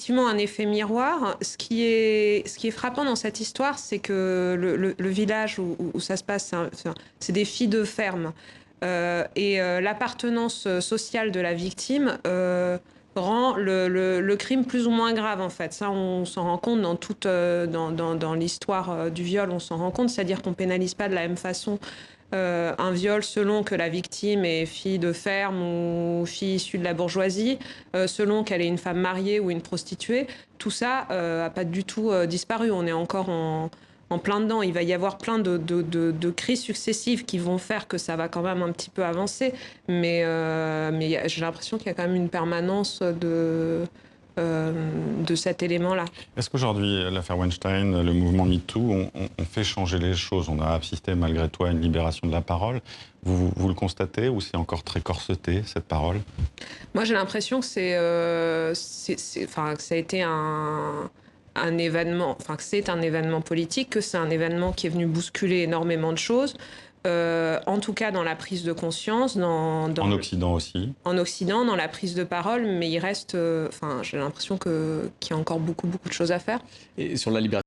effectivement un effet miroir. Ce qui est frappant dans cette histoire, c'est que le village où ça se passe, c'est des filles de ferme. L'appartenance sociale de la victime rend le crime plus ou moins grave, en fait. Ça, on s'en rend compte dans l'histoire du viol, on s'en rend compte, c'est-à-dire qu'on pénalise pas de la même façon un viol selon que la victime est fille de ferme ou fille issue de la bourgeoisie, selon qu'elle est une femme mariée ou une prostituée. Tout ça n'a pas du tout disparu. On est encore en plein dedans. Il va y avoir plein de crises successives qui vont faire que ça va quand même un petit peu avancer. Mais j'ai l'impression qu'il y a quand même une permanence de cet élément-là. Est-ce qu'aujourd'hui, l'affaire Weinstein, le mouvement MeToo, on fait changer les choses? On a assisté malgré tout à une libération de la parole. Vous le constatez ou c'est encore très corseté, cette parole? Moi, j'ai l'impression que que ça a été un événement, enfin que c'est un événement politique, que c'est un événement qui est venu bousculer énormément de choses. En tout cas dans la prise de conscience, en Occident aussi. En Occident, dans la prise de parole, mais il reste, j'ai l'impression qu'il y a encore beaucoup de choses à faire. Et sur la libération